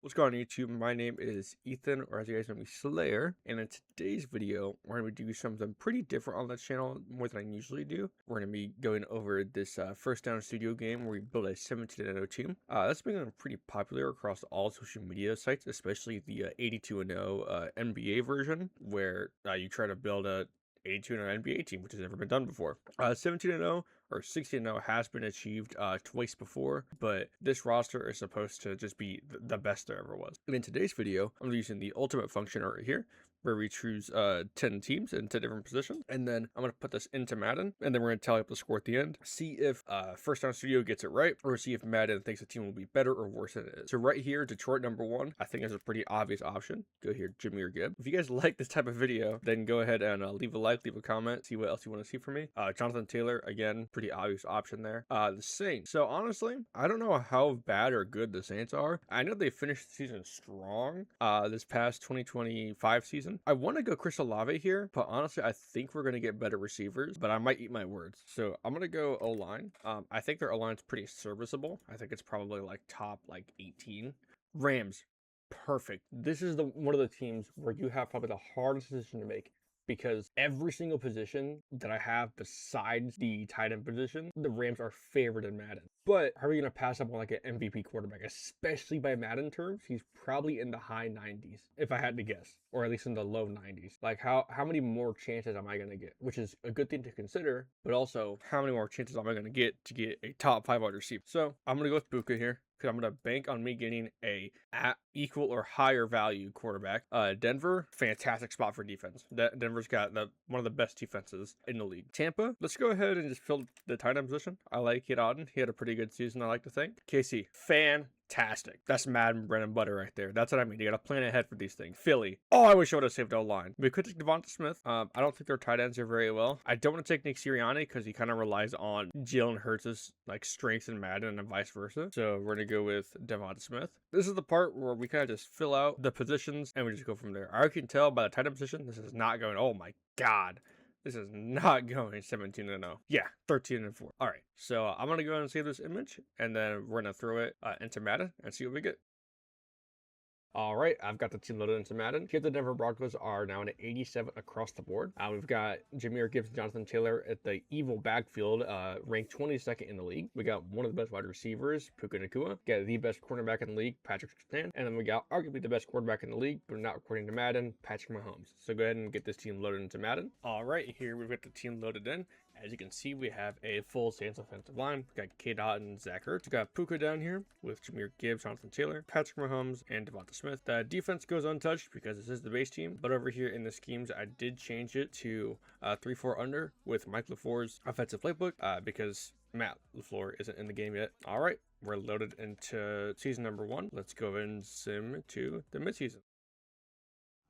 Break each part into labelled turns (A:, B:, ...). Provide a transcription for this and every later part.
A: What's going on YouTube? My name is Ethan, or as you guys know me, Slayer, and in today's video, we're going to do something pretty different on the channel, more than I usually do. We're going to be going over this First Down Studio game where we build a 17-0 team. That's been pretty popular across all social media sites, especially the 82-0 NBA version, where you try to build a 82-0 NBA team, which has never been done before. 17-0 or 16-0 has been achieved twice before, but this roster is supposed to just be the best there ever was. And in today's video, I'm using the ultimate function right here, where we choose 10 teams in 10 different positions, and then I'm going to put this into Madden, and then we're going to tally up the score at the end, see if First Down Studio gets it right, or see if Madden thinks the team will be better or worse than it is. So right here, Detroit #1, I think is a pretty obvious option. Go here, Jimmy or Gibb. If you guys like this type of video, then go ahead and leave a like, leave a comment, see what else you want to see from me. Jonathan Taylor, again, pretty obvious option there. The Saints. So honestly, I don't know how bad or good the Saints are. I know they finished the season strong this past 2025 season. I want to go Chris Olave here, but honestly, I think we're going to get better receivers, but I might eat my words. So I'm going to go O-line. I think their O-line's pretty serviceable. I think it's probably like top 18. Rams. Perfect. This is one of the teams where you have probably the hardest decision to make, because every single position that I have besides the tight end position, the Rams are favored in Madden. But are we going to pass up on like an MVP quarterback, especially by Madden terms? He's probably in the high 90s, if I had to guess, or at least in the low 90s. Like how many more chances am I going to get? Which is a good thing to consider, but also how many more chances am I going to get a top 5 wide receiver? So I'm going to go with Buka here, because I'm going to bank on me getting a equal or higher value quarterback. Denver, fantastic spot for defense. Denver's got one of the best defenses in the league. Tampa, let's go ahead and just fill the tight end position. I like Kid Auden. He had a pretty good season, I like to think. KC, fantastic. That's Madden bread and butter right there. That's what I mean. You got to plan ahead for these things. Philly. Oh, I wish I would have saved O-line. We could take Devonta Smith. I don't think their tight ends are very well. I don't want to take Nick Sirianni because he kind of relies on Jalen Hurts' strengths in Madden and vice versa. So we're going to go with Devonta Smith. This is the part where we kind of just fill out the positions and we just go from there. I can tell by the tight end position, this is not going, oh my God. This is not going 17-0. Yeah, 13-4. All right, so I'm going to go ahead and save this image, and then we're going to throw it into Madden and see what we get. All right, I've got the team loaded into Madden. Here, the Denver Broncos are now an 87 across the board. We've got Jameer Gibbs and Jonathan Taylor at the evil backfield, ranked 22nd in the league. We got one of the best wide receivers, Puka Nacua. Got the best cornerback in the league, Patrick Surtain. And then we got arguably the best quarterback in the league, but not according to Madden, Patrick Mahomes. So go ahead and get this team loaded into Madden. All right, here we've got the team loaded in. As you can see, we have a full Saints offensive line. We got K-Dot and Zach Ertz. We got Puka down here with Jameer Gibbs, Jonathan Taylor, Patrick Mahomes, and Devonta Smith. The defense goes untouched because this is the base team. But over here in the schemes, I did change it to 3-4 under with Mike LaFleur's offensive playbook because Matt LaFleur isn't in the game yet. All right, we're loaded into season #1. Let's go ahead and sim to the midseason.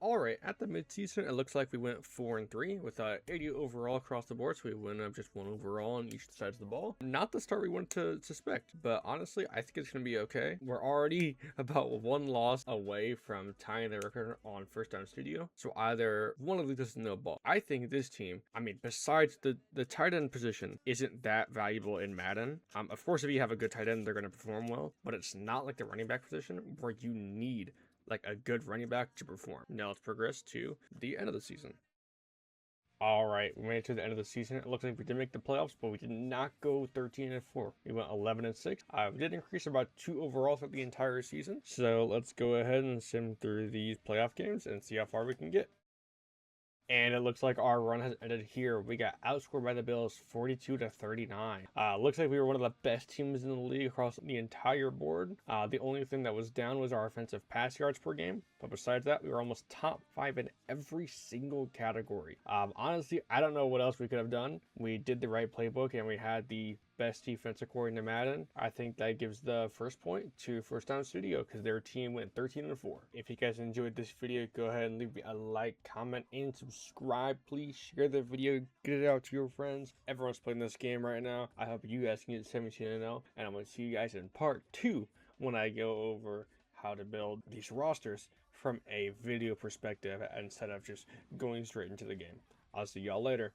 A: All right, at the midseason, it looks like we went 4-3 with 80 overall across the board, so we went up just 1 overall on each side of the ball. Not the start we wanted to suspect, but honestly, I think it's going to be okay. We're already about 1 loss away from tying the record on First Down Studio, so either one of these doesn't know ball. I think this team, I mean, besides the tight end position isn't that valuable in Madden. Of course, if you have a good tight end, they're going to perform well, but it's not like the running back position where you need like a good running back to perform. Now let's progress to the end of the season. All right, we made it to the end of the season. It looks like we did make the playoffs, but we did not go 13-4. We went 11-6. We did increase about 2 overall for the entire season. So let's go ahead and sim through these playoff games and see how far we can get. And it looks like our run has ended here. We got outscored by the Bills 42-39. Looks like we were one of the best teams in the league across the entire board. The only thing that was down was our offensive pass yards per game. But besides that, we were almost top 5 in every single category. Honestly, I don't know what else we could have done. We did the right playbook and we had the best defense according to Madden. I think that gives the first point to First Down Studio because their team went 13-4. If you guys enjoyed this video, go ahead and leave me a like, comment, and subscribe. Please share the video, get it out to your friends. Everyone's playing this game right now. I hope you guys can get 17-0, and I'm going to see you guys in part 2 when I go over how to build these rosters from a video perspective instead of just going straight into the game. I'll see y'all later.